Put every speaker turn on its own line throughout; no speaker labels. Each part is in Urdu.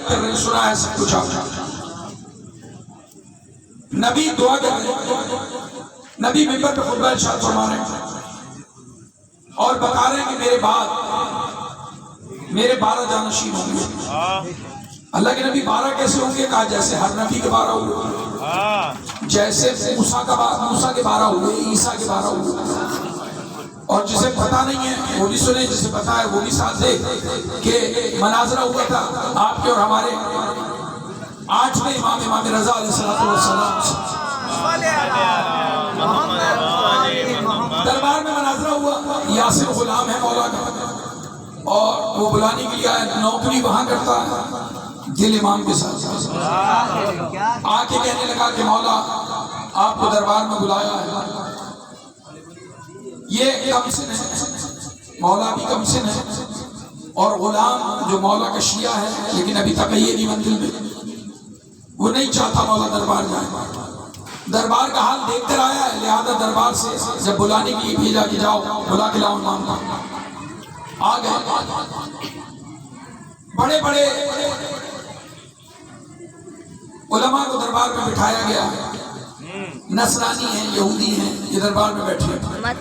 عبادت کر رہے ہیں، سنا ہے سب کچھ آپ نبی دعا کر رہے ہیں، نبی ممبر پہ خطبہ ارشاد فرما رہے ہیں اور بتا رہے ہیں کہ میرے 12 جانشین ہوں گے۔ اللہ کے نبی 12 کیسے ہوں گے؟ کہا جیسے ہر نبی کے 12 ہوئے، جیسے موسیٰ کے 12 ہوئے، عیسیٰ کے 12 ہوئے۔ اور جسے پتہ نہیں ہے وہ بھی سنے، جسے پتہ ہے وہ بھی ساتھ دے کہ مناظرہ ہوا تھا آپ کے اور ہمارے 8ویں امام رضا علیہ السلام سے۔ دربار میں مناظرہ ہوا، یاسر غلام ہے مولا کا اور وہ بلانے کے لیے آیا، نوکری وہاں کرتا ہے دل امام کے ساتھ۔ آ کے کہنے لگا کہ مولا آپ کو دربار میں بلایا ہے۔ یہ کم سن ہے، مولا بھی کم سن ہے، اور غلام جو مولا کا شیعہ ہے لیکن ابھی تک یہ نہیں منزل میں، وہ نہیں چاہتا مولا دربار جائے۔ دربار کا حال دیکھ کر آیا ہے، لہذا دربار سے جب بلانے کے لیے بھیجا کہ جاؤ بلا کے لاؤ امام کو، آ گئے۔ بڑے بڑے علماء کو دربار میں بٹھایا گیا، نصرانی ہیں، یہودی ہیں، یہ دربار میں بیٹھے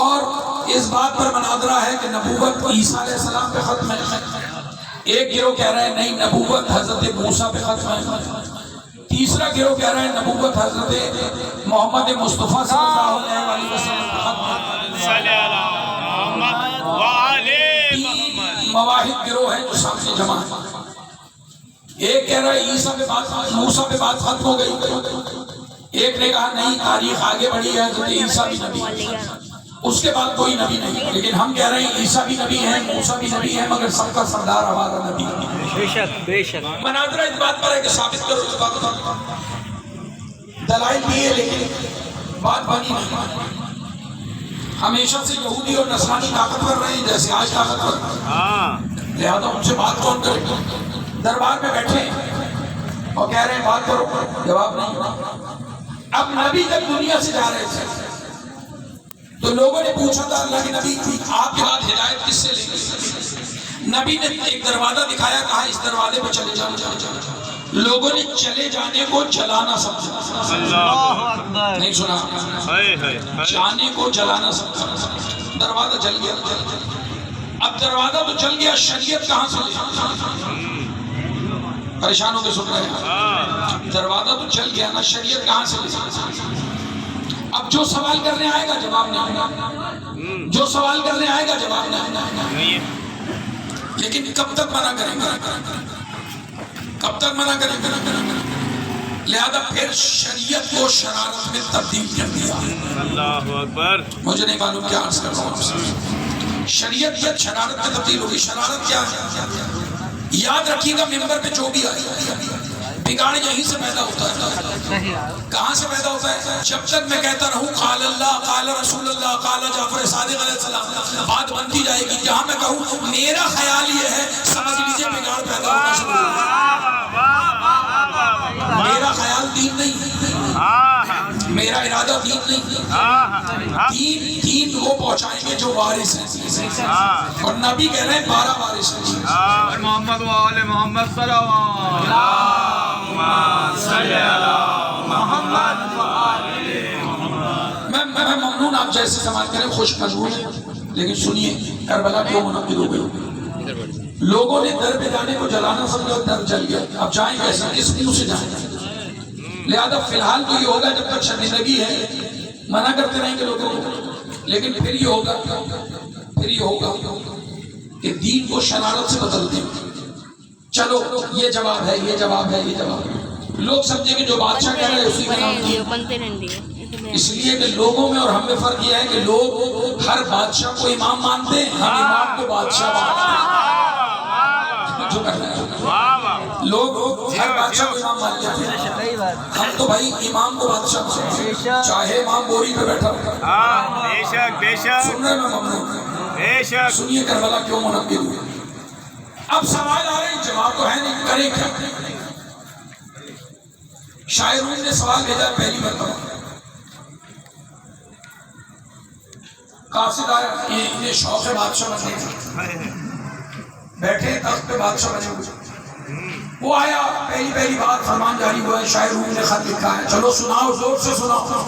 اور اس بات پر مناظرہ ہے کہ نبوت عیسیٰ علیہ السلام پہ ختم ہے۔ ایک گروہ کہہ رہے ہیں نہیں، نبوت حضرت موسیٰ پہ ختم ہے۔ تیسرا گروہ کہہ رہے ہیں نبوت حضرت محمد مصطفیٰ صلی اللہ علیہ وسلم پہ ختم ہے۔ مواحد گروہ ہیں جو سامنے جمع ہے۔ ایک کہہ رہا ہے عیسیٰ پہ بات، موسیٰ پہ بات ختم ہو گئی۔ ایک نے کہا نہیں، تاریخ آگے بڑھی ہے، حضرت عیسیٰ بھی نبی ہے، اس کے بعد کوئی نبی نہیں۔ لیکن ہم کہہ رہے ہیں عیسیٰ بھی نبی ہیں، موسیٰ بھی نبی ہیں، مگر سب کا سردار ہمارا نبی ہے۔
بے شک بے شک۔
مناظرہ اس بات پر ہے کہ ثابت کرو اس بات پر، دلائل بھی ہے لیکن بات بنی نہیں۔ ہمیشہ سے یہودی اور نصرانی طاقتور رہے ہیں جیسے آج طاقتور، لہذا ان سے بات کون کرے؟ دربار میں بیٹھے اور کہہ رہے ہیں بات کرو، جواب نہیں۔ اب نبی جب دنیا سے جا رہے تھے تو لوگوں نے پوچھا تھا اللہ کے نبی آپ کے بعد ہدایت کس سے لیں گے؟ نبی نے ایک دروازہ دکھایا، کہا اس دروازے پہ چلے جاؤ۔ لوگوں نے چلے جانے کو جلانا سمجھا، نہیں سنا، جانے کو جلانا سمجھا۔ دروازہ جل گیا۔ اب دروازہ تو چل گیا، شریعت کہاں سے لے؟ پریشان ہو کے سن رہے ہیں، دروازہ تو چل گیا نا، شریعت کہاں سے لے؟ اب جو سوال کرنے آئے گا جواب نہیں، جو سوال کرنے آئے گا جواب نہیں۔ لیکن کب تک منع کریں گے؟ کب تک منع کریں گے؟ لہذا پھر شریعت کو شرارت میں تبدیل کر دیا۔
اللہ اکبر۔
مجھے نہیں معلوم کیا عرض کر رہا ہوں آپ سے۔ شریعت یا شرارت میں تبدیل ہوگی۔ شرارت کیا ہے؟ یاد رکھیے گا ممبر پہ جو بھی آئے، بگاڑ یہیں سے پیدا ہوتا ہے۔ کہاں سے پیدا ہوتا ہے؟ جب تک میں کہتا رہوں قال اللہ، قال رسول اللہ، قال جعفر صادق علیہ السلام، بات بنتی جائے گی۔ جہاں میں کہوں میرا خیال یہ ہے، سمجھ لیجیے بگاڑ پیدا ہونا شروع ہو گیا۔ میرا خیال دین نہیں، میرا ارادہ دین نہیں، دین وہ پہنچائیں گے جو وارث ہیں، اور نبی کہہ رہے ہیں 12 وارث ہیں۔
محمد و آل محمد صلوات
میں ممنون آپ جیسے سماعت کریں، خوش مشغول ہیں، لیکن سنیے کربلا کیوں منعقد ہو گئی؟ لوگوں نے در پہ جانے کو جلانا سمجھا، در جل گیا۔ اب جائیں کیسے؟ کس منہ سے جائیں؟ لہذا فی الحال تو یہ ہوگا جب تک شرمندگی ہے منع کرتے رہیں گے لوگوں کو، لیکن پھر یہ ہوگا کہ دین کو شرارت سے بدل دیں۔ چلو یہ جواب ہے، یہ جواب ہے، یہ جواب ہے۔ لوگ سمجھیں کہ جو بادشاہ کہہ رہے ہیں اسی کا نام دین، اس لیے کہ لوگوں میں اور ہم میں فرق یہ ہے کہ لوگ ہر بادشاہ کو امام مانتے ہیں، ہم امام کو بادشاہ مانتے ہیں۔ جو کہہ رہے ہیں لوگ ہر بادشاہ کو امام مانتے ہیں، ہم تو بھائی امام کو بادشاہ مانتے ہیں، چاہے امام بوری پہ بیٹھا ہوگا۔
بے شک بے شک۔
سننے میں ممنون،
بے شک۔
سنیے کربلا کیوں منعقد ہوئی۔ اب سوال آ رہے ہیں، جواب تو ہے نہیں، کریں کیا؟ شاعروں نے سوال بھیجا پہلی مرتبہ، قاصد آیا، یہ شوق ہے بادشاہ بننے کا، بیٹھے تخت پہ بادشاہ بنے ہوئے، وہ آیا پہلی بار فرمان جاری ہوا ہے، شاعر روم نے خط لکھا ہے، چلو سناؤ، زور سے سناؤ۔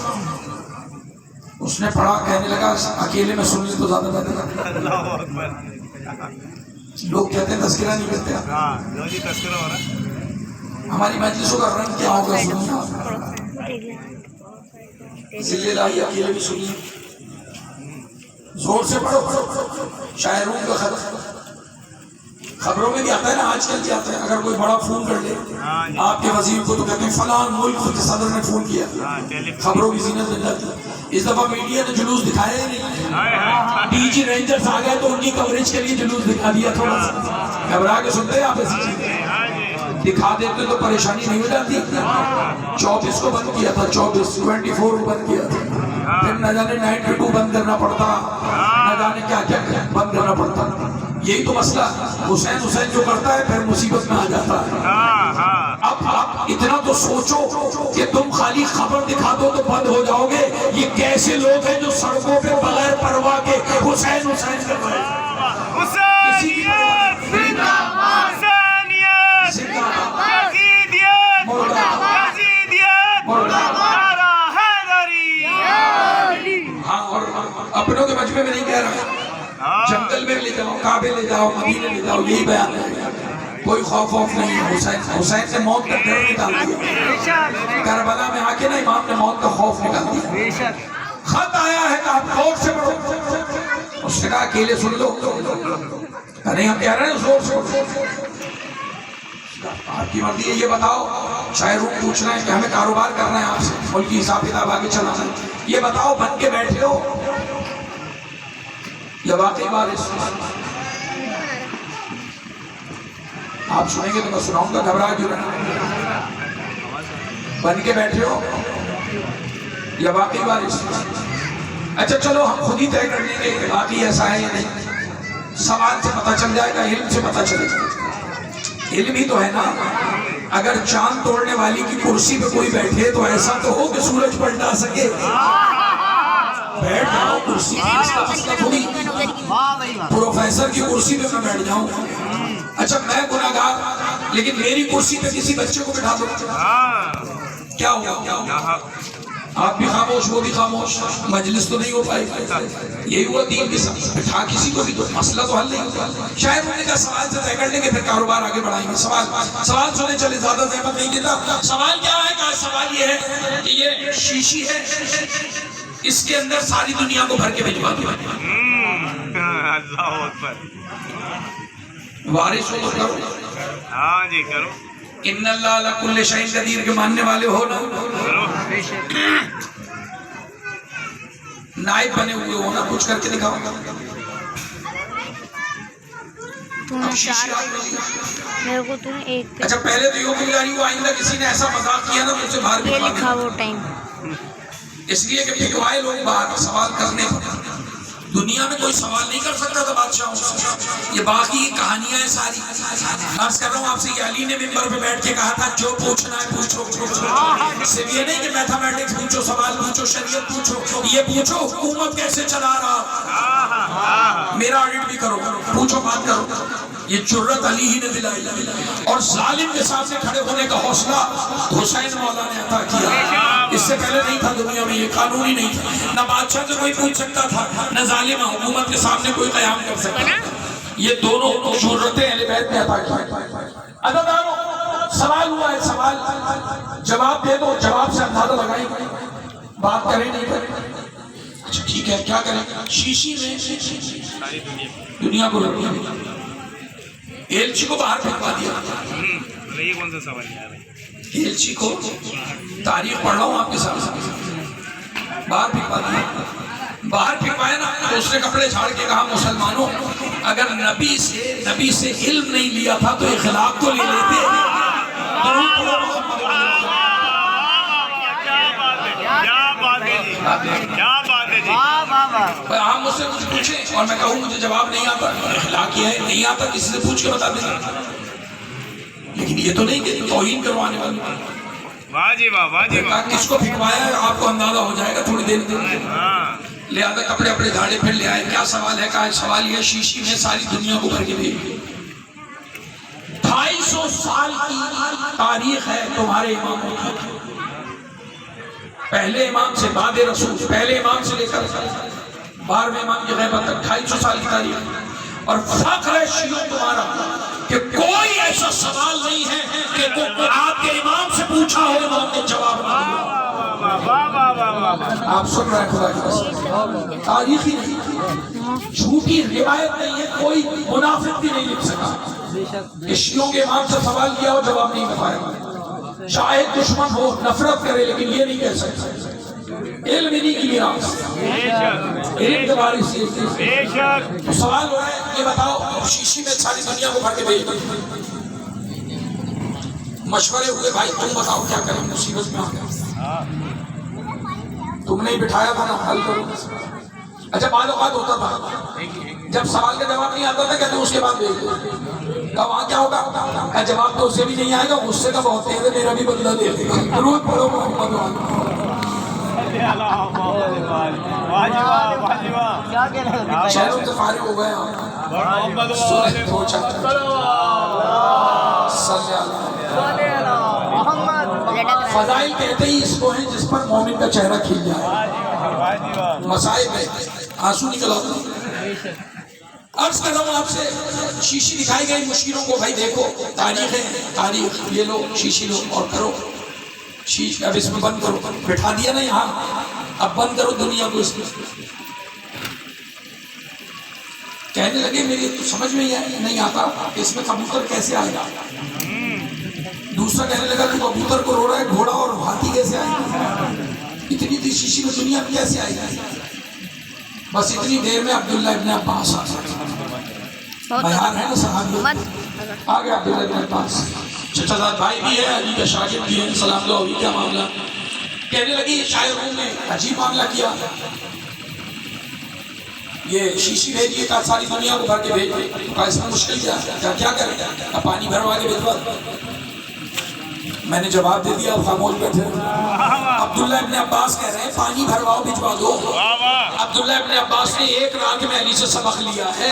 اس نے پڑھا، کہنے لگا اکیلے میں سن لیں تو زیادہ بہتر ہے۔
اللہ اکبر۔
لوگ کہتے ہیں تذکرہ نہیں کرتے آپ،
ہاں لو جی تذکرہ ہو رہا ہے۔
ہماری مجلسوں کا رنگ کیا ہوگا سنیے آپ، ذل الہی اکیلے بھی سنیے، زور سے پڑھو۔ شاعر روم کا خط خبروں میں بھی آتا ہے نا، آج کل کیا آتا ہے، اگر کوئی بڑا فون کر لے آپ کے وزیر کو تو کہتے ہیں فلاں ملک کے صدر نے فون کیا، خبروں کی زینت بن جاتی ہے۔ اس دفعہ میڈیا نے جلوس دکھایا ہی نہیں، ڈی جی رینجرز آ گئے تو ان کی کوریج کے لیے جلوس دکھا دیا تھوڑا سا۔ گھبرا کے سنتے ہیں آپ ایسی چیزیں، دکھا دیتے تو پریشانی نہیں ہو جاتی۔ 24 کو بند کیا تھا، 24 کو بند کیا تھا، پھر نہ جانے 92 بند کرنا پڑتا، نہ جانے کیا کیا بند کرنا پڑتا۔ یہی تو مسئلہ، حسین جو کرتا ہے پھر مصیبت میں آ جاتا ہے۔ اب آپ اتنا تو سوچو کہ تم خالی خبر دکھا دو تو بند ہو جاؤ گے۔ یہ کیسے لوگ ہیں جو سڑکوں پہ بغیر پرواہ کے حسین کر رہے ہیں؟ ہاں، اور اپنوں کے مجمع میں نہیں کہہ رہا، جنگل میں لے جاؤ، کعبے لے جاؤ، مدینے لے جاؤ، یہی بیان ہے۔ کوئی خوف نہیں ہے۔ حسین نے موت کا ڈر نکال دیا، کربلا میں آ کے نا امام نے موت کا خوف نکال دیا۔ خط آیا ہے کہ آپ غور سے پڑھو۔ اس نے کہا اکیلے سن لو، نہیں ہم کہہ رہے ہیں زور سے پڑھو۔ آپ کی مرضی ہے، یہ بتاؤ، شاعروں پوچھ رہے ہیں کہ ہمیں کاروبار کرنا ہے آپ سے، ملکی حساب کتاب آگے چلانا ہے، یہ بتاؤ بن کے بیٹھے ہو یا واقعی بارش؟ آپ سنیں گے تو میں سناؤں گا، گھبرا کیوں رہنا؟ بن کے بیٹھے ہو یا واقعی بارش؟ اچھا چلو ہم خود ہی طے کر لیں گے کہ واقعی ایسا ہے یا نہیں۔ سوال سے پتہ چل جائے گا، علم سے پتہ چلے گا۔ علم ہی تو ہے نا۔ اگر چاند توڑنے والی کی کرسی پہ کوئی بیٹھے تو ایسا تو ہو کہ سورج پلٹا سکے۔ بیٹھ جاؤ کرسی پہ، اس کا مسئلہ تھوڑی پروفیسر کی کرسی پہ میں بیٹھ جاؤں۔ اچھا میں گناہگار، لیکن میری کرسی پہ کسی بچے کو بٹھا دو، کیا ہوگا؟ آپ بھی خاموش، وہ بھی خاموش، مجلس تو نہیں ہو پائے گا۔ یہی ہوا دین کے ساتھ، بٹھا کسی کو بھی تو مسئلہ تو حل نہیں ہوتا۔ شاید انہوں نے کہا سوال سے طے کر لیں گے پھر کاروبار آگے بڑھائیں گے۔ سوال سنے چلے، زیادہ زحمت نہیں دیتا۔ سوال کیا ہے؟ کہا سوال یہ ہے کہ یہ شیشی ہے، اس کے اندر ساری دنیا کو بھر کے بھجوا دیا۔
اللہ اکبر۔
وارث ہو تو کرو،
ہاں جی کرو،
ان اللہ علی کل شیء قدیر کے ماننے والے ہو نا، نائب بنے ہوئے ہو نا، کچھ کر کے دکھاؤ۔
میرے کو تو ایک
اچھا پہلے تو یہ گزاری ہوا، آئندہ کسی نے ایسا مذاق کیا نا تو اسے باہر
یہ
بھجوا
لکھا
دیں،
وہ ٹائم،
اس لیے کہ بھجوائے لوگ باہر سوال کرنے پر۔ دنیا میں کوئی سوال نہیں کر سکتا تھا بادشاہوں سے۔ یہ باقی کہانیاں ہیں ساری۔ عرض کر رہا ہوں آپ سے، یہ علی نے ممبر پہ بیٹھ کے کہا تھا جو پوچھنا ہے پوچھو۔ صرف یہ نہیں کہ میتھمیٹکس پوچھو، سوال پوچھو، شریعت پوچھو، یہ پوچھو حکومت کیسے چلا رہا، میرا آڈٹ بھی کرو، پوچھو بات کرو۔ یہ جرت علی ہی نے دلائی، اور ظالم کے سامنے کھڑے ہونے کا حوصلہ حسین مولا نے عطا کیا۔ اس سے پہلے نہیں تھا دنیا میں، یہ قانون ہی نہیں تھا، نہ بادشاہ سے کوئی پوچھ سکتا تھا، نہ ظالم حکومت کے سامنے کوئی قیام کر سکتا تھا۔ یہ دونوں جرتیں اہل بیت نے عطا کی۔ عزیزانو، سوال ہوا ہے، سوال جواب دے دو، جواب سے اندازہ لگائیں، بات کریں نہیں کریں۔ اچھا ٹھیک ہے، کیا کریں؟ شیشی میں دنیا کو رکھ دیا، ایلچی کو باہر پھینکوا دیا۔
یہ کون سا سوال ہے؟
ایلچی کو تاریخ پڑھ رہا ہوں آپ کے سامنے، باہر پھینکوا دیا۔ باہر پھینکوایا نا تو اس نے کپڑے جھاڑ کے کہا مسلمانوں، اگر نبی سے علم نہیں لیا تھا تو اخلاق تو لے لیتے۔ آپ مجھ سے کچھ پوچھیں اور میں کہوں مجھے جواب نہیں آتا، اخلاق یہ ہے نہیں آتا، کسی سے پوچھ کے بتا دیں، لیکن یہ تو نہیں کہ توہین کروانے والی۔
واہ جی واہ، واہ جی واہ۔
کس کو پھینکوایا ہے آپ کو اندازہ ہو جائے گا تھوڑی دیر میں۔ لہذا کپڑے اپنے دھاڑے پھر لے آئے۔ کیا سوال ہے؟ کہا سوال یہ شیشی میں ساری دنیا کو بھر کے بھیج 250 سال کی تاریخ ہے تمہارے اماموں کی، پہلے امام سے بعد رسول، پہلے امام سے لے کر 12ویں امام کی غیبت تک 250 سال کی تاریخ، اور فخر ہے شیعوں تمہارا کہ کوئی ایسا سوال نہیں ہے کہ آپ کے امام سے پوچھا ہو امام نے جواب نہ دیا۔ آپ سن رہے ہیں خدا کی قسم، تاریخی نہیں، جھوٹی روایت نہیں ہے، کوئی منافق بھی نہیں لکھ سکا کہ شیعوں کے امام سے سوال کیا ہو جواب نہیں بتایا، شاید دشمن ہو نفرت کرے لیکن یہ نہیں کہہ سکتا۔ علم انہی کی میراث، علم کے وارث یہ سوال ہو رہا ہے، یہ بتاؤ شیشی میں ساری دنیا کو بھر کے بھیج دو، مشورے ہوئے بھائی تم بتاؤ کیا کریں، مصیبت میں آ گیا، تم نے ہی بٹھایا تھا نا، حل کرو۔ اچھا بعض اوقات ہوتا تھا جب سوال کا جواب نہیں آتا تھا کہتے اس کے بعد بھیج دو، کہا وہاں کیا ہوگا، جواب تو اسے بھی نہیں آئے گا، غصے کا بہت تیز ہے، میرا بھی بدلہ دے دے گا، روز پڑھو محمد شہروں سے فارغ ہو گئے فضائل کہتے ہی اس کو ہیں جس پر مومن کا چہرہ کھل جائے، مصائب ہے آنسو نکل آتے۔ عرض کر رہا ہوں آپ سے، شیشی دکھائی گئی مشکلوں کو، بھائی دیکھو تاریخ ہے، تاریخ یہ لو شیشی لو اور کرو، شیش اب اس میں بند کرو، بٹھا دیا نا یہاں، اب بند کرو دنیا کو اس میں۔ کہنے لگے میری تو سمجھ میں نہیں آتا اس میں کبوتر کیسے آئے گا، دوسرا کہنے لگا تو کبوتر کو رو رہا ہے گھوڑا اور ہاتھی کیسے آئے گا، اتنی سی شیشی میں دنیا میں کیسے آئے گا۔ بس اتنی دیر میں عبداللہ ابن عباس آ گیا، بیان ہے نا صحابی، آ گیا عبداللہ ابن عباس، چچا زاد بھائی بھی ہے، علی کا شاگرد بھی ہے، سلام دعا ہوئی، کیا معاملہ، کہنے لگی شاعروں نے عجیب معاملہ کیا، یہ شیشی بھیجیے کہا ساری دنیا کو بھر کے بھیج، کہا اس میں مشکل کیا کریں، اب پانی بھروا کے بھیجوا، میں نے جواب دے دیا، خاموش بیٹھے۔ عبداللہ ابن عباس کہہ رہے ہیں پانی بھرواؤ بھجوا دو۔ عبداللہ ابن عباس نے ایک رات میں علی سے سبق لیا ہے،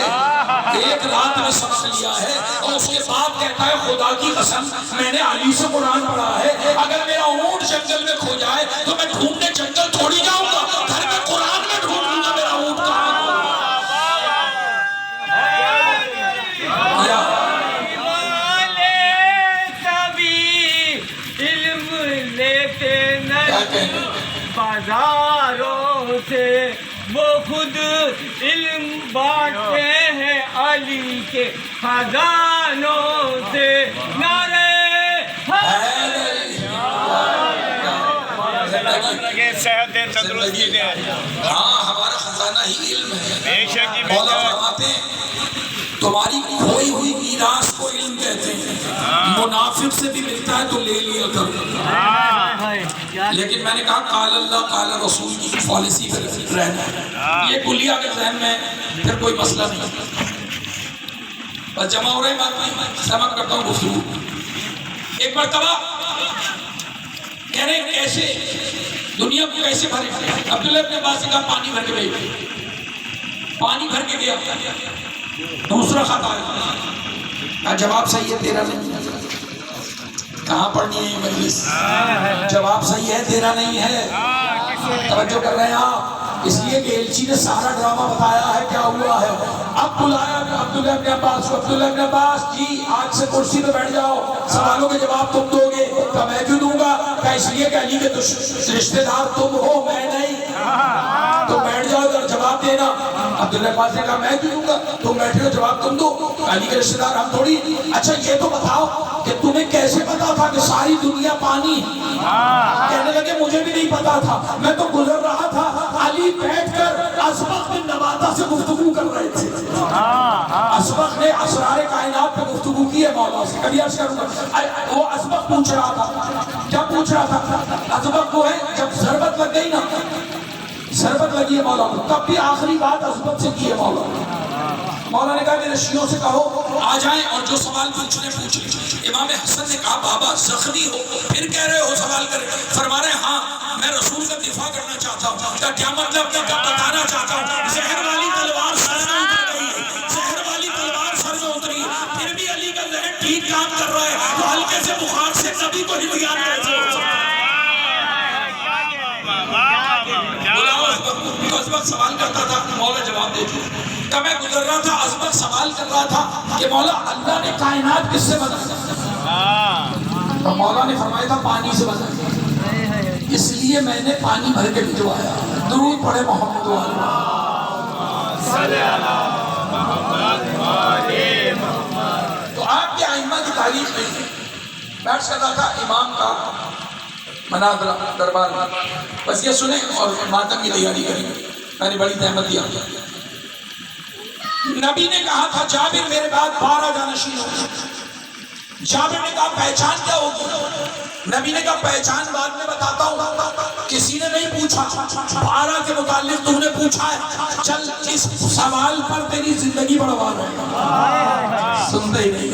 ایک رات میں سبق لیا ہے، اور اس کے بعد کہتا ہے خدا کی قسم میں نے علی سے قرآن پڑھا ہے، اگر میرا اونٹ جنگل میں کھو جائے تو میں ڈھونڈنے جنگل تھوڑی جاؤں گا، گھر میں قرآن میں ڈھونڈوں گا میرا اونٹ کہاں ہے۔
بازاروں سے وہ خود علم بانٹتے ہیں، علی کے خزانوں سے نعرے
صحت دے تندرستی دے،
ہاں ہمارا خزانہ ہی علم ہے۔
بے شک جی،
مولا فرماتے ہیں تمہاری کھوئی ہوئی میراث کو علم کہتے ہیں، منافق سے بھی ملتا ہے تو لے لیا کرو، لیکن میں نے کہا قال اللہ قال رسول کی پالیسی پر رہنا ہے، یہ کلیہ کے ذہن میں پھر کوئی مسئلہ نہیں، بس جمع ہو رہے ہیں بات میں سمجھ کرتا ہوں گفتگو۔ ایک مرتبہ کہہ رہے ہیں کیسے دنیا کو کیسے بھرے، عبداللہ ابن عباس نے کہا پانی بھر کے بھیج، پانی بھر کے دیا، دوسرا خط آیا، جواب صحیح ہے تیرا نہیں ہے، کہاں پڑھنی ہے یہ مجلس، جواب صحیح ہے تیرا نہیں ہے، توجہ کر رہے ہیں آپ، اس لیے کہ ایلچی نے سارا ڈرامہ بتایا ہے کیا ہوا ہے۔ اب بلایا عبداللہ ابن عباس کو، عبداللہ ابن عباس جی آج سے کرسی پہ بیٹھ جاؤ، سوالوں کے جواب تم دو گے، کہا میں کیوں دوں گا، کہا اس لیے کہ علی کے رشتہ دار تم ہو میں نہیں، تو بیٹھ جاؤ ادھر جواب دینا۔ عبداللہ عباس نے کہا میں کیوں دوں گا، تم بیٹھے ہو جواب تم دو، علی کے رشتہ دار ہم تھوڑی۔ اچھا یہ تو بتاؤ کہ تمہیں کیسے پتا تھا کہ ساری دنیا پانی، کہنے لگے مجھے بھی نہیں پتا تھا، میں تو گزر رہا تھا، علی بیٹھ کر اسبق بن نباتہ سے گفتگو کر رہے تھے، اسبق نے اسرار کائنات پہ گفتگو کی ہے مولا سے، کبھی عرض کروں گا، وہ اسبق پوچھ رہا تھا، کیا پوچھ رہا تھا، اسبق کو ہے جب ضربت لگ گئی نا، ضربت لگی ہے مولا کو، تب بھی آخری بات اسبق سے کی ہے مولا، مولا نے کہا میرے شیعوں سے کہو آ جائیں اور جو سوال پوچھنے پوچھ لیں۔ امام حسن نے کہا بابا زخمی ہو پھر کہہ رہے ہو سوال کریں، فرما رہے ہاں میں رسول کا دفاع کرنا چاہتا ہوں، کیا مطلب کیا بتانا چاہتا ہوں، زہر والی تلوار سر میں اتر گئی ہے، زہر والی تلوار سر میں اتری، پھر بھی علی کا ذہن ٹھیک کام کر رہا ہے، عظمت سوال کرتا تھا مولا جواب دیتے. کب میں گزر رہا تھا عظمت سوال کر رہا تھا کہ مولا اللہ نے کائنات کس سے بنایا؟ تو مولا نے فرمایا تھا پانی سے بنایا، اس لیے میں نے پانی بھر کے بھجوایا. درود پڑھے محمد تو آپ کے ائمہ کی تعریف نہیں ہے. بیٹھ سکتا تھا امام کا مناظرہ دربار میں، بس یہ سنیں اور ماتم کی تیاری کریں. میں نے بڑی تحمت دیا. نبی نے کہا تھا جابر میرے بعد 12 جانشین ہوں. جابر نے کہا پہچان کیا ہوگی؟ نبی نے کہا پہچان بعد میں بتاتا ہوں. کسی نے نہیں پوچھا، 12 کے متعلق تم نے پوچھا ہے، چل اس سوال پر تیری زندگی بڑھوا رہے ہیں. سنتے ہی نہیں.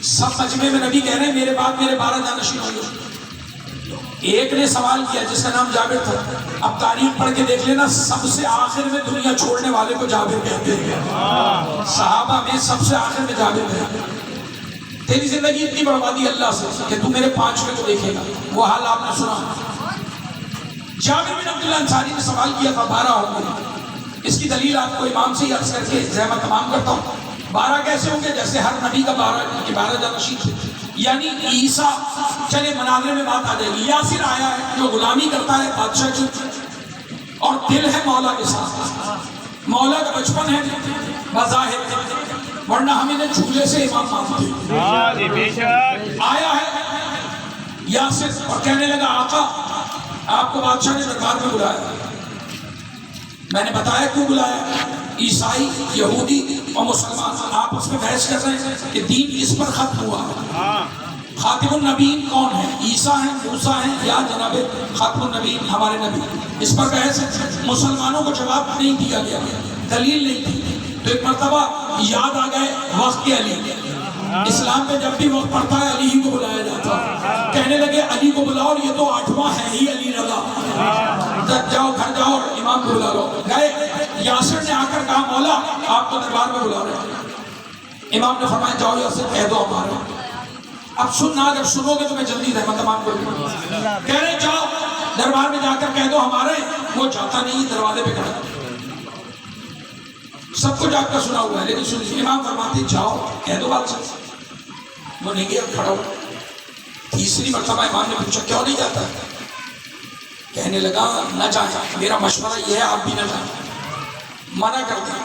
سب مجمع میں نبی کہہ رہے ہیں میرے بعد میرے 12 جانشین ہوں گے. ایک نے سوال کیا جس کا نام جابر تھا. اب تاریخ پڑھ کے دیکھ لینا، سب سے آخر میں دنیا چھوڑنے والے کو جابر کہتے ہیں. صحابہ میں سب سے آخر میں جابر ہے. تیری زندگی اتنی بربادی اللہ سے کہ تو میرے 5ویں کو دیکھے گا. وہ حال آپ نے سنا. جابر بن عبداللہ انصاری نے سوال کیا تھا 12 ہوں گے. اس کی دلیل آپ کو امام سے ہی عرض کر کے زحمت تمام کرتا ہوں. 12 کیسے ہوں گے؟ جیسے ہر نبی کا 12 جانشین تھے. یعنی عیسیٰ، چلے مناظرے میں بات آ جائے گی. یاسر آیا ہے جو غلامی کرتا ہے بادشاہ کی، اور دل ہے مولا کے ساتھ. مولا کا بچپن ہے بظاہر، ورنہ ہم انہیں جھولے سے امام مانتے. آیا ہے یاسر اور کہنے لگا آقا آپ کو بادشاہ نے دربار میں بلایا. میں نے بتایا کیوں بلایا. عیسائی، یہودی اور مسلمان آپس میں بحث کر رہے ہیں کہ دین کس پر ختم ہوا. خاتم النبیین کون ہے؟ عیسیٰ ہیں، موسیٰ ہیں، یا جناب خاتم النبیین ہمارے نبی؟ اس پر بحث ہے. مسلمانوں کو جواب نہیں دیا گیا، دلیل نہیں تھی. تو ایک مرتبہ یاد آ گئے وقت کے علی. اسلام میں جب بھی وقت پڑتا ہے علی ہی کو بلایا جاتا. کہنے لگے علی کو بلاؤ، اور یہ تو 8واں ہے ہی علی رضا. جاؤ گھر جاؤ اور امام کو بلا لو. گئے. یاسر نے آ کر کہا مولا آپ کو دربار میں بلا رہے ہیں. امام نے فرمایا جاؤ یاسر کہہ دو ہمارے. اب سننا، اگر سنو گے تو میں جلدی رحمت تمام کروں گا. کہہ رہے جاؤ دربار میں جا کر کہہ دو ہمارے. وہ جاتا نہیں، دروازے پہ کھڑا. سب کو جا کر سنا ہوا ہے لیکن سنیے. امام فرماتے جاؤ کہہ دو بادشاہ. وہ نہیں گیا، کھڑا ہوا. تیسری مرتبہ امام نے پوچھا کیوں نہیں جاتا؟ کہنے لگا نہ جائیں، میرا مشورہ یہ ہے آپ بھی نہ جائیں. منع کر دیں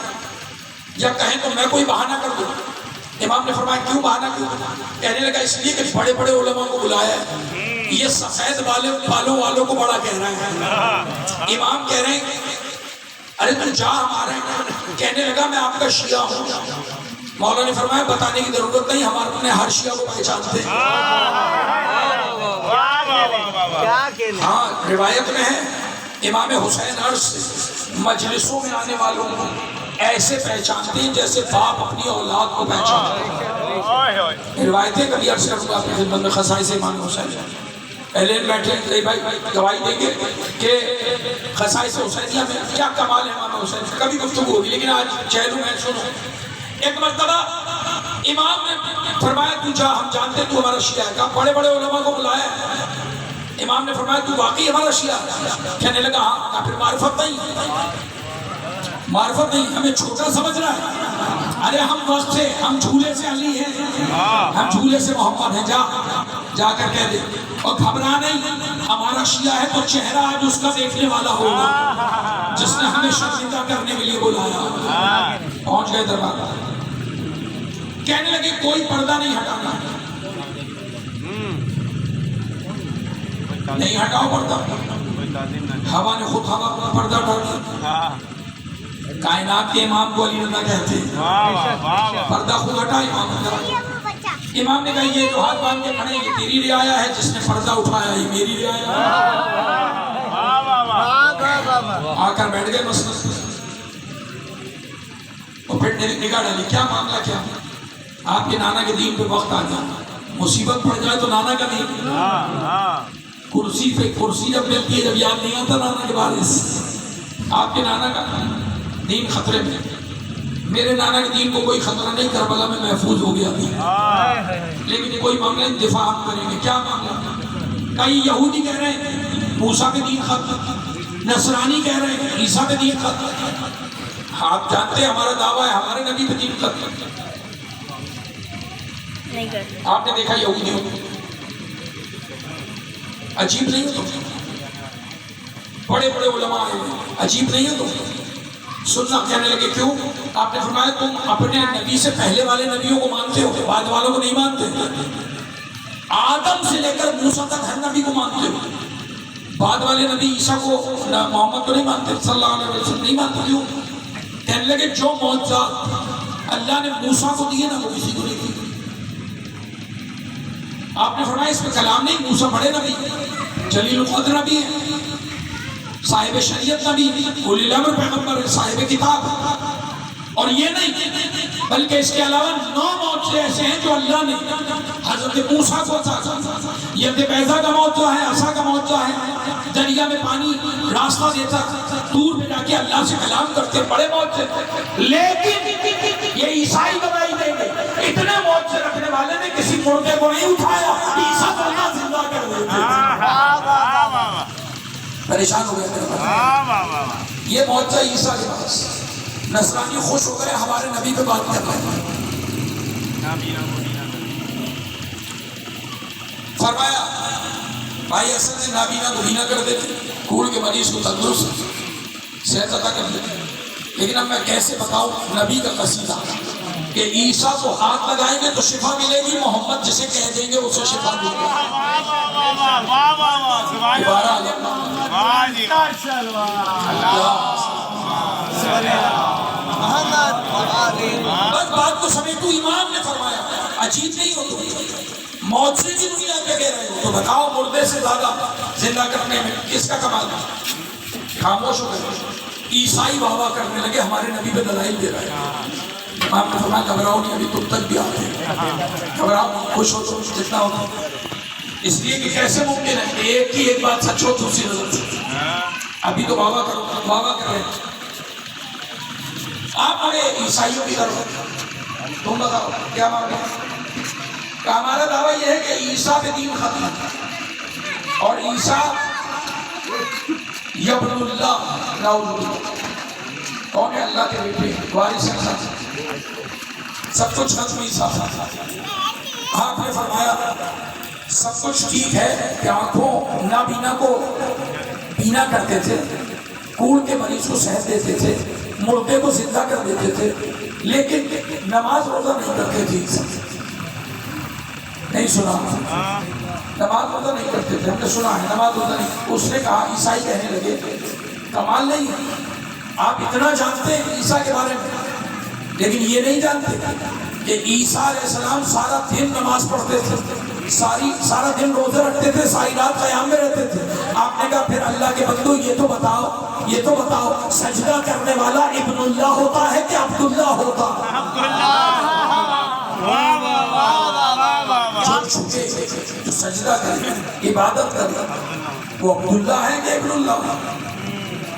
یا کہیں تو میں کوئی بہانہ کر دوں. امام نے فرمایا کیوں بہانہ کیوں؟ کہنے لگا اس لیے کہ بڑے بڑے علماء کو بلایا ہے، یہ سفید بالوں والوں کو بڑا کہہ رہے ہیں. امام کہہ رہے ہیں ارے تو جا ہمارے. کہنے لگا میں آپ کا شیعہ ہوں. مولا نے فرمایا بتانے کی ضرورت نہیں، ہمارے اپنے ہر شیعہ کو پہچانتے ہیں. ہاں روایت میں ہے امام حسین عرض مجلسوں میں آنے والوں کو ایسے پہچانتے ہیں جیسے باپ اپنی اولاد کو پہچانتے ہیں. روایتیں کبھی عرض کروں گا اپنی خدمت میں. خصائص امام حسین پہلے بیٹھے بھائی گواہی دیں گے کہ خصائص حسینیہ میں کیا کمال ہے امام حسین. کبھی گفتگو ہوگی لیکن آج چہلوں میں سنو. ایک مرتبہ امام نے فرمایا تو جا، ہم جانتے تو ہمارا شیعہ ہے. کہا بڑے بڑے علماء کو بلایا ہے. امام نے فرمایا تو واقعی ہمارا شیعہ؟ کہنے لگا ہاں. کہا پھر معرفت نہیں، معرفت نہیں، ہمیں چھوٹا سمجھ رہا ہے. ارے ہم وقت سے، ہم جھولے سے علی ہیں، ہم جھولے سے محمد ہیں. جا کر کہہ دے. اور گھبرا نہیں، ہمارا شیعہ ہے تو چہرہ آج اس کا دیکھنے والا ہوگا جس نے ہمیں شرمندہ کرنے کے لیے بلایا. پہنچ گئے دربار. کہنے لگے کوئی پردہ نہیں ہٹانا. نہیں ہٹاؤ پردہ. ہوا نے خود ہوا کا پردہ اٹھا دیا. کائنات کے امام کو علی رضا کہتے ہیں. پردہ خود ہٹا امام نے. امام نے کہا یہ جو ہاتھ باندھ کے کھڑے یہ تیری رعایا ہے، جس نے پردہ اٹھایا یہ میری رعایا ہے. آ کر بیٹھ گئے مسجد. اور پھر نگاہ ڈالی کیا معاملہ کیا؟ آپ کے نانا کے دین پہ وقت آ گیا. مصیبت پڑ جائے تو نانا کا دین. کرسی پہ کرسی جب ملتی ہے، جب یاد نہیں آتا نانا کے بارے. آپ کے نانا کا دین خطرے میں. میرے نانا کے دین کو کوئی خطرہ نہیں، کربلا میں محفوظ ہو گیا تھا. لیکن کوئی معاملہ دفاع ہم کریں گے. کیا معاملہ؟ کئی یہودی کہہ رہے ہیں موسیٰ کے دین ختم. نصرانی کہہ رہے ہیں عیسیٰ پہ دین ختم. آپ جانتے ہیں ہمارا دعویٰ ہے ہمارے نبی پہ دین ختم.
نہیں کرتے.
آپ نے دیکھا یہودیوں کو عجیب نہیں ہو تو بڑے بڑے علماء آئے ہیں عجیب نہیں ہو تو سننا. کہنے لگے کیوں؟ آپ نے فرمایا تم اپنے نبی سے پہلے والے نبیوں کو مانتے ہو بعد والوں کو نہیں مانتے. آدم سے لے کر موسیٰ تک ہر نبی کو مانتے ہو بعد والے نبی عیسیٰ کو محمد کو نہیں مانتے صلی اللہ علیہ وسلم نہیں مانتے. کیوں؟ کہنے لگے جو معجزات اللہ نے موسیٰ کو دیے نا وہ کسی کو نہیں دی. آپ نے فرمایا اس میں کلام نہیں. موسیٰ بڑے نبی جلیل القدر نبی ہیں صاحب شریعت نبی اولی الامر پیغمبر صاحب کتاب. اور یہ نہیں بلکہ اس کے علاوہ 9 معجزے ایسے ہیں جو اللہ نے حضرت موسیٰ کو عطا کیا. ید بیضا کا معجزہ ہے عصا کا معجزہ ہے دریا میں پانی راستہ دیتا دور پہ جا کے اللہ سے کلام کرتے بڑے معجزے. لیکن یہ عیسائی گواہی دیں گے اتنے معجزے رکھنے والے نے کسی مردے کو نہیں اٹھایا عیسیٰ کو اللہ زندہ کر دیتے. پریشان ہو گئے یہ معجزہ عیسیٰ کے پاس. نصرانی خوش ہو گئے ہمارے نبی پہ بات کر رہے ہیں. فرمایا بھائی اصل سے نابینا کو بینا کر دیتے کوڑ کے مریض کو تندرست صحت عطا کر دیتے. لیکن اب میں کیسے بتاؤں نبی کا قصیدہ کہ عیسیٰ کو ہاتھ لگائیں گے تو شفا ملے گی محمد جسے کہہ دیں گے اسے شفا ملے گی. دوبارہ بس بات کو سمیٹو. امام نے فرمایا عجیب نہیں ہو تم معجزے کی دنیا پہ کہہ رہے ہو تو بتاؤ مردے سے زیادہ زندہ کرنے میں کس کا کمال ہے؟ خاموش ہو گئے. عیسائی واہ واہ کرنے لگے ہمارے نبی پہ دلائل دے رہے ہیں. امام نے فرمایا گھبراؤ نہیں ابھی تم تک بھی آتے ہیں گھبراؤ خوش ہو تو جتنا ہوتا. اس لیے کہ کیسے ممکن ہے کہ ایک کی ایک بات سچ ہو دوسری نظر سے. ابھی تو واہ واہ کرو واہ واہ کر رہے ہیں. آپ آئے عیسائیوں کی طرف تم بتاؤ کیا معاملہ ہے؟ ہمارا دعویٰ یہ ہے کہ عیسیٰ پہ دین ختم اور عیسیٰ یبن اللہ نعوذ باللہ کون ہے اللہ کے بیٹے وارث ہیں سب کچھ ختم عیسیٰ. آپ نے فرمایا سب کچھ ٹھیک ہے کہ آنکھوں نابینا کو بینا کرتے تھے کوڑ کے مریض کو صحت دیتے تھے مردے کو زندہ کر دیتے تھے لیکن نماز روزہ نہیں کرتے تھے. نہیں سنا نماز روزہ نہیں کرتے تھے. ہم نے سنا ہے نماز روزہ نہیں. اس نے کہا عیسائی کہنے لگے کمال نہیں ہے آپ اتنا جانتے ہیں عیسیٰ کے بارے میں لیکن یہ نہیں جانتے کہ عیسیٰ علیہ السلام سارا دن نماز پڑھتے تھے سارا دن روزہ رکھتے تھے ساری رات قیام میں رہتے تھے. آپ نے کہا پھر اللہ کے بندو یہ تو بتاؤ سجدہ کرنے والا ابن اللہ ہوتا ہے کہ عبداللہ ہوتا؟ جو سجدہ کرے عبادت کرے وہ عبداللہ ہے کہ ابن اللہ؟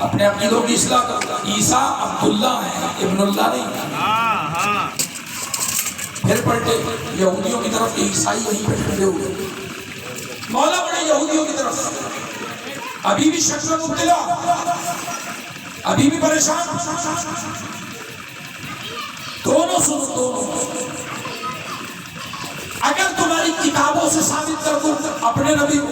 اپنے عقیدوں کی اصلاح کرتا. عیسیٰ عبداللہ ہے ابن اللہ نہیں. پھر پلٹے یہودیوں کی طرف عیسائی وہیں پہ کھڑے ہوئے. مولا بڑے یہودیوں کی طرف ابھی بھی شک میں مبتلا ابھی بھی پریشان. دونوں سنو دونوں اگر تمہاری کتابوں سے ثابت کر دوں اپنے نبی کو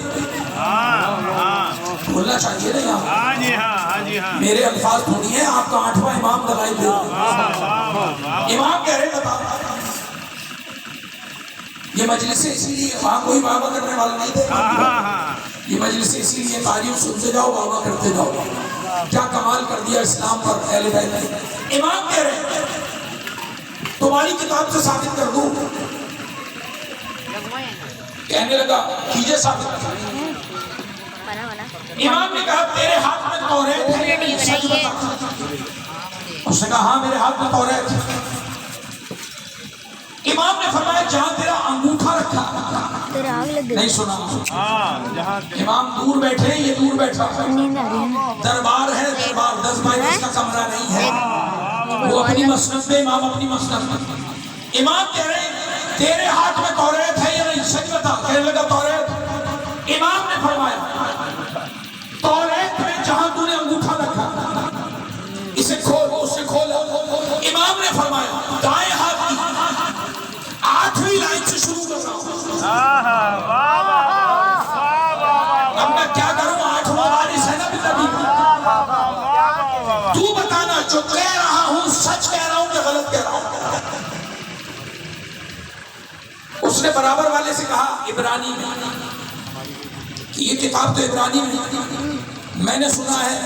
بولنا چاہیے نا یہاں. میرے الفاظ تھوڑی ہیں آپ کا 8واں امام دلائل دے امام کہہ رہے بتا یہ مجلس اسی لیے وہاں کوئی بابا کرنے والا نہیں تھے. یہ مجلس اسی لیے تعریف سنتے جاؤ بابا کرتے جاؤ. کیا کمال کر دیا اسلام پر اہل بیت نے. امام کہہ رہے تمہاری کتاب سے ثابت کر دوں. کہنے لگا کیجئے ثابت. امام نے کہا تیرے ہاتھ میں توریت ہے سچ بتا. اس نے کہا ہاں میرے ہاتھ میں توریت ہے. امام نے فرمایا جہاں تیرا انگوٹھا رکھا نہیں سنا. امام دور بیٹھے یہ دور بیٹھا دربار ہے دربار 10 بائی 10 کا کمرہ نہیں ہے. وہ اپنی مسند پہ امام اپنی مسند. امام کہہ رہے تیرے ہاتھ میں توریت ہے یا نہیں سچ بتا. کہنے لگا توریت. امام نے فرمایا توریت میں جہاں تو نے انگوٹھا اب میں کیا کروں؟ 8 وارث ہے نا نبی کا. تو بتانا جو کہہ رہا ہوں سچ کہہ رہا ہوں کہ غلط کہہ رہا ہوں. اس نے برابر والے سے کہا عبرانی میں کہ یہ کتاب تو عبرانی میں. میں نے سنا ہے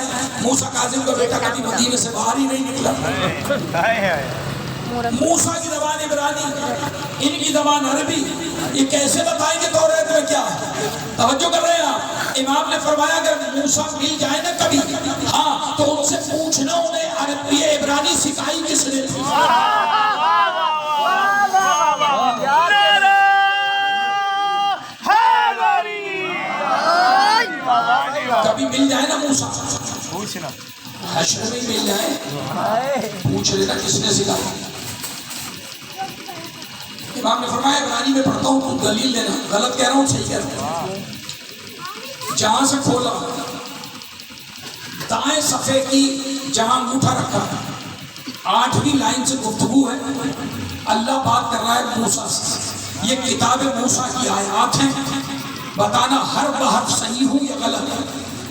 موسیٰ کاظم کا بیٹا کبھی مدینے سے باہر ہی نہیں نکلا. موسیٰ کی زبان عبرانی، ان کی زبان عربی، یہ کیسے بتائیں گے توریت میں کیا ہے؟ توجہ کر رہے ہیں آپ؟ امام نے فرمایا اگر موسیٰ مل جائے نا کبھی، ہاں تو ان سے پوچھنا انہیں یہ عبرانی سکھائی کس نے تھی. کبھی مل جائے نا موسیٰ، حشر میں مل جائے، پوچھ لینا کس نے سکھایا. امام نے فرمایا عبرانی میں پڑھتا ہوں تو دلیل دینا، غلط کہہ رہا ہوں صحیح کہہ رہا ہوں. جہاں سے کھولا دائیں صفحے کی جہاں انگوٹھا رکھا 8ویں لائن سے گفتگو ہے. اللہ بات کر رہا ہے موسیٰ سے. یہ کتاب موسیٰ کی آیات ہیں، بتانا ہر بحث صحیح ہوں یا غلط ہے.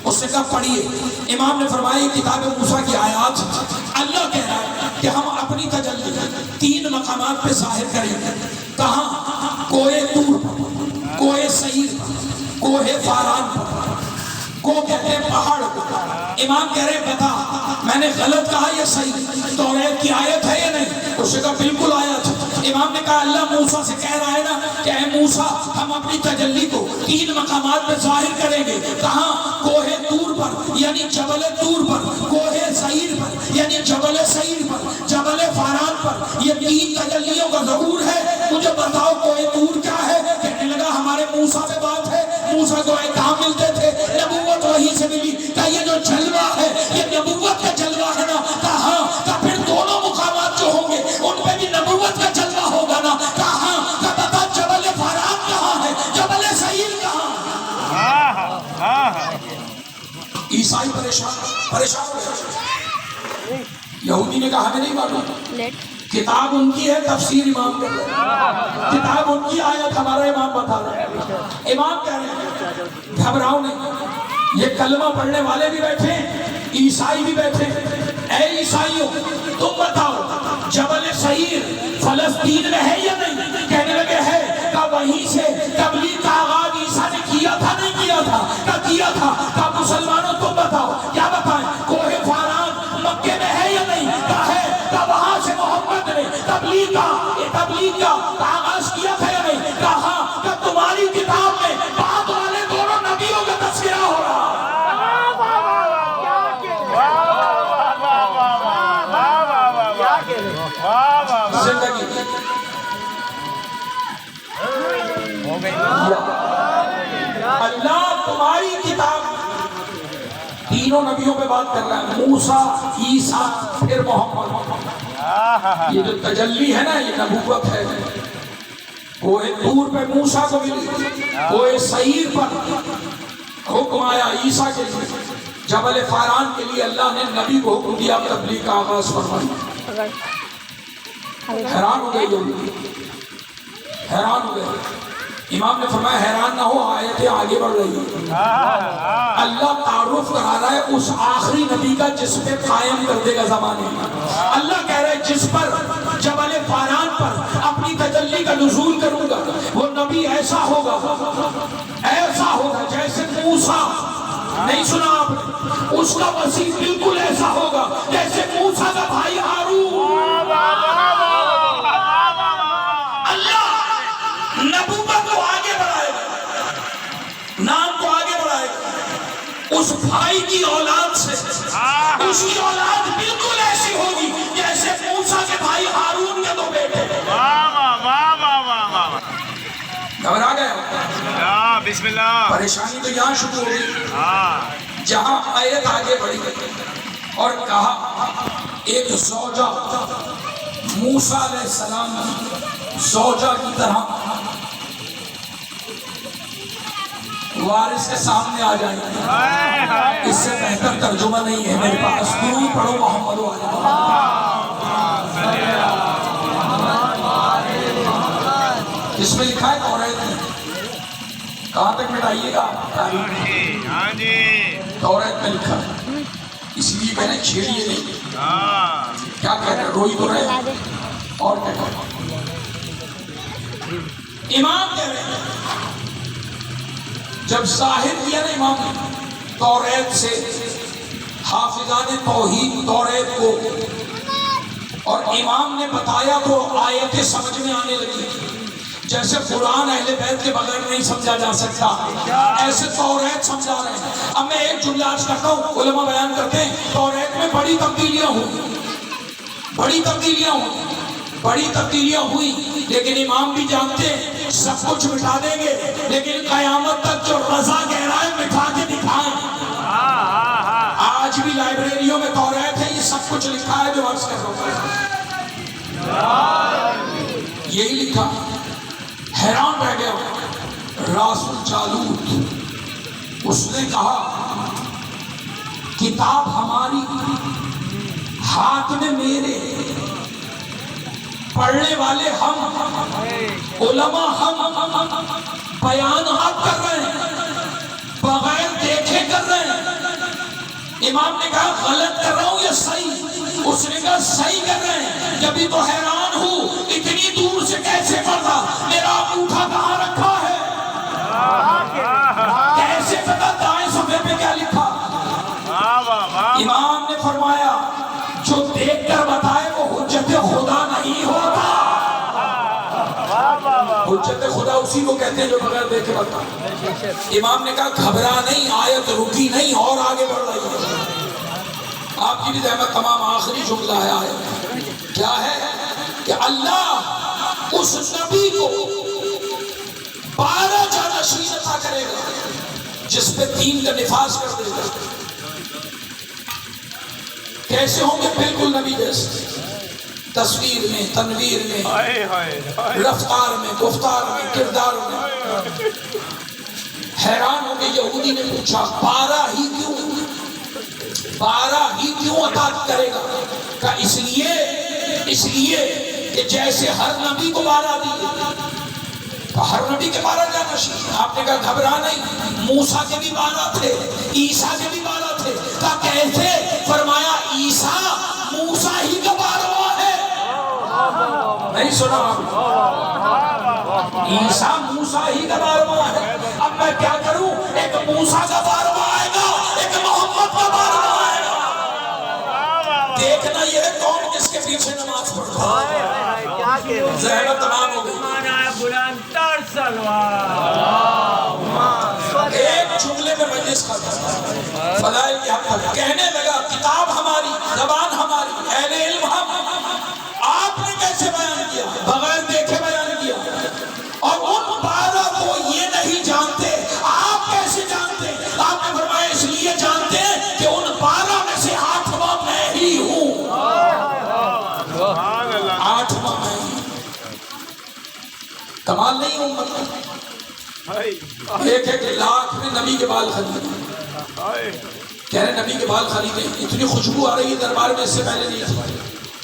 اس سے کہا پڑھیے. امام نے فرمایا یہ کتاب موسیٰ کی آیات، اللہ کہہ رہا ہے کہ ہم اپنی تجلی 3 مقامات پہ ظاہر کریں گے. کہاں؟ کوہ طور پر، کوہ سعیر پر، کوہ فاران پر. کو کہتے ہیں پہاڑ کو. امام کہہ رہے بتا میں نے غلط کہا یا صحیح؟ توریت کی آیت ہے یا نہیں؟ اس سے کہا بالکل آیت. امام نے کہا اللہ موسیٰ سے کہہ رہا ہے نا کہ اے موسیٰ ہم اپنی تجلی کو 3 مقامات پہ ظاہر کریں گے. کہاں؟ کوہ طور پر یعنی جبل طور پر، کوہ سعیر پر یعنی جبل سعیر پر، جبل فاران پر. یہ 3 تجلیوں کا ظہور ہے. مجھے بتاؤ کوہ طور کیا ہے؟ کہنے لگا ہمارے موسیٰ پہ بات ہے. موسیٰ کو احکام ملتے تھے، نبوت وہی سے ملی. کہ یہ جو جلوہ ہے یہ نبوت کا جلوہ ہے نا؟ کہاں؟ کہ پھر دونوں مقامات جو ہوں گے ان پہ بھی نبوت کا جلوہ ہوگا نا؟ کہاں؟ کہ بتا جبل فاران کہاں ہے، جبل سعیر کہاں؟ عیسائی پریشان ہو گئے. یہودی نے کہا ہمیں نہیں معلوم، کتاب ان کی ہے، تفسیر امام کر رہے ہیں. کتاب ان کی آیت ہمارا امام بتا رہا ہے. امام کہہ رہے ہیں گھبراؤ نہیں. یہ کلمہ پڑھنے والے بھی بیٹھے ہیں، عیسائی بھی بیٹھے ہیں. اے عیسائیوں تم بتاؤ جبل سعیر فلسطین میں ہے یا نہیں؟ کہنے لگے ہے. کہ وہیں سے تبلیغ کا آغاز عیسیٰ نے کیا تھا نہیں کیا تھا؟ کہ کیا تھا. کہ مسلمانوں تم بتاؤ کیا بتائیں کوہ فاران مکے میں ہے یا نہیں؟ کہ ہے. کہ وہاں سے محمد نے تبلیغ کا آغاز کیا تھا یا نہیں؟ کہا کہ تمہاری کتاب میں بعد والے دونوں نبیوں کا تذکرہ ہو رہا. زندگی اللہ تمہاری کتاب تینوں نبیوں پہ بات کر رہا ہے، موسیٰ، عیسیٰ، پھر محمد. یہ جو تجلی ہے نا یہ نبوت ہے. کوہ طور پہ موسیٰ کو ملی، کوہ سعیر پر حکم آیا عیسیٰ کے لیے، جبل فاران کے لیے اللہ نے نبی کو حکم دیا تبلیغ کا آغاز فرمائی. حیران ہو گئے لوگ، حیران ہو گئے. امام نے فرمایا حیران نہ ہو، آیتیں آگے بڑھ رہی ہیں. اللہ تعارف کرا رہا ہے اس آخری نبی کا جس پہ قائم کر دے گا زمانے میں. اللہ کہہ رہا ہے جس پر جبل فاران پر اپنی تجلی کا نزول کروں گا وہ نبی ایسا ہوگا جیسے موسیٰ. نہیں سنا آپ نے؟ اس کا مسیح بالکل ایسا ہوگا جیسے موسیٰ کا بھائی ہارون. اللہ نبوت کو آگے بڑھائے گا، نام کو آگے بڑھائے گا. اس بھائی کی اولاد سے اس کی اولاد بالکل ایسی ہوگی جیسے موسیٰ کے بھائی ہارون کے 2 بیٹے. گھبرا گئے؟
بسم اللہ.
پریشانی تو یہاں شروع ہو گئی جہاں آیت آگے بڑھی اور کہا ایک زوجہ موسیٰ علیہ السلام زوجہ کی طرح وارث کے سامنے آ جائیں گے. اس سے بہتر ترجمہ نہیں ہے میرے پاس. درود پڑھو محمد و آل محمد. اس میں لکھا ہے توریت میں کہاں تک مٹائیے گا
جی ہاں جی
توریت میں لکھا ہے، اس لیے کہنا چھیڑیے نہیں.
ہاں
کیا کہہ رہے روئی تو رہے
لا دے.
اور کیا کہہ رہے امام کہہ رہے ہیں جب ظاہر کیا نا امام نے توریت سے حافظان توحید توریت کو اور امام نے بتایا تو آیتیں سمجھ میں آنے لگی. جیسے قرآن اہل بیت کے بغیر نہیں سمجھا جا سکتا ایسے توریت سمجھا رہے ہیں. اب میں ایک جملہ عرض کرتا ہوں، علماء بیان کرتے ہیں توریت میں بڑی تبدیلیاں ہوئی لیکن امام بھی جانتے ہیں سب کچھ مٹا دیں گے لیکن قیامت تک جو رضا کہہ رہا ہے مٹا کے دکھائیں. آج بھی لائبریریوں میں توریت ہے، یہ سب کچھ لکھا ہے جو عرض کر رہا ہوں، یہی لکھا. حیران رہ گیا راس الجالوت، اس نے کہا کتاب ہماری ہاتھ میں میرے، پڑھنے والے ہم، علماء ہم، بیان آپ کر رہے ہیں بغیر دیکھے کر رہے ہیں. امام نے کہا غلط کر رہا ہوں یا صحیح؟ اس نے کہا صحیح کر رہے ہیں. جبھی تو حیران ہوں اتنی دور سے کیسے پڑھ رہا، میرا انگوٹھا کہاں رکھا ہے، کیسے پتا دائیں صفحے پہ کیا لکھا. امام نے فرمایا جو دیکھ کر بتائے وہ حجت خدا نہیں ہوتا. حجت خدا اسی کو کہتے ہیں جو بغیر دیکھے بتائے. امام نے کہا گھبرا نہیں، آیت رکی نہیں اور آگے بڑھ رہی ہے. آپ کی بھی رحمت تمام. آخری جملہ ہے آیت کیا ہے کہ اللہ اس نبی کو 12 جانشین عطا کرے گا جس پہ دین کا نفاذ کر دے گا. کیسے ہوں گے؟ بالکل نبی جیسے، تصویر میں، تنویر میں، رفتار میں، گفتار میں، کردار میں. حیران ہو کے یہودی نے پوچھا 12 ہی کیوں عطا کرے گا؟ کہ اس لیے کہ جیسے ہر نبی کو 12 دیے، ہر نبی کے 12 جانشین. آپ نے کہا گھبرا نہیں، موسیٰ کے بھی 12 تھے، عیسیٰ کے بھی 12 تھے. کہا کیسے؟ فرمایا عیسیٰ موسیٰ ہی کا 12واں ہے. نہیں سنا عیسیٰ موسیٰ ہی کا 12واں ہے. اب میں کیا کروں؟ ایک موسیٰ کا 12واں آئے گا، ایک محمد کا 12واں آئے گا. دیکھنا یہ ہے کون کس کے پیچھے نماز پڑھتا ہے. زہرہ تمام ہو گئی. ایک جملے میں مجلس ختم. فضائل کی حق تک کہنے لگا کتاب ہماری، زبان ہماری، اہل علم ہم. آپ نے کیسے بیان کیا؟ بغیر دیکھے بیان کیا. اور ان 12 کو یہ نہیں جانتے، آپ کیسے جانتے؟ آپ نے فرمایا اس لیے جانتے ہیں کہ ان 12 میں سے 8واں میں ہی ہوں. 8واں میں ہی. کمال نہیں ہوں مطلب 1 لاکھ میں نبی کے بال خریدے. کہہ رہے نبی کے بال خریدے، اتنی خوشبو آ رہی ہے دربار میں، اس سے پہلے نہیں تھی.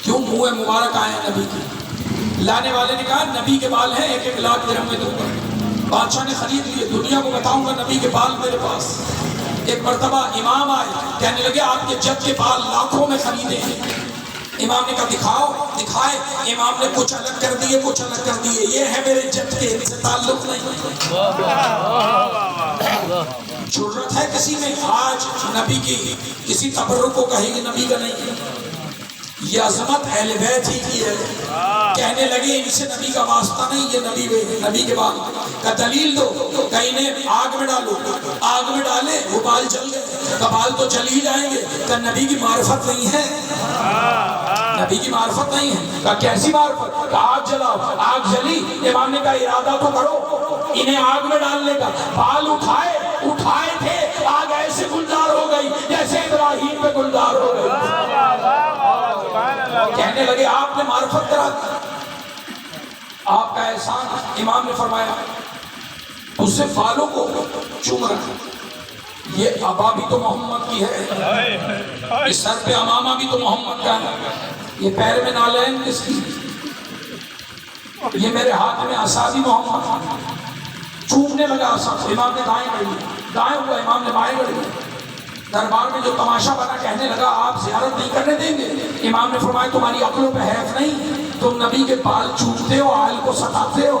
کیوں؟ منہ مبارک آئے ہیں نبی کی. لانے والے نے کہا نبی کے بال ہیں 1 لاکھ درہم میں دوں گا. بادشاہ نے خرید لیے. دنیا کو بتاؤں گا نبی کے بال میرے پاس. ایک مرتبہ امام آئے، کہنے لگے آپ کے جد کے بال لاکھوں میں خریدے ہیں. امام نے کہا دکھاؤ. دکھائے. امام نے کچھ الگ کر دیے، کچھ الگ کر دیے. یہ ہے میرے جد کے، ان سے تعلق نہیں. ضرورت ہے کسی میں آج نبی کی کسی تبرک کو کہے گی نبی کا نہیں. یہ عظمت اہل بیت ہی کی ہے. کہنے لگے ان سے نبی کا واسطہ نہیں، یہ نبی کے بعد کا دلیل دو. کہ انہیں آگ میں ڈالو. آگ میں ڈالے وہ بال جل گئے. بال تو چل ہی جائیں گے. کہ نبی کی معرفت نہیں ہے، نبی کی معرفت نہیں ہے. کہ کیسی معرفت؟ کہ آگ جلاؤ. آگ جلی. امام نے کہا ارادہ تو کرو انہیں آگ میں ڈالنے کا. بال اٹھائے تھے، آگ ایسے گلزار ہو گئی جیسے ابراہیم پہ گلزار ہو گئی. کہنے لگے آپ نے معرفت کرا دی، آپ کا احسان. امام نے فرمایا اس سے بالوں کو چوم رکھا. یہ ابا بھی تو محمد کی ہے، اس سر پہ امامہ بھی تو محمد کا ہے. یہ پیر میں نالین کس کی؟ یہ میرے ہاتھ میں عصا بھی محمد. چومنے لگا سب. امام نے دائیں کر لی, دائیں ہوا, امام نے بائیں کر لی. دربار میں جو تماشا بنا کہنے لگا آپ زیارت نہیں کرنے دیں گے. امام نے فرمایا تمہاری عقلوں پہ حیف نہیں, تم نبی کے بال چومتے ہو, آل کو ستاتے ہو,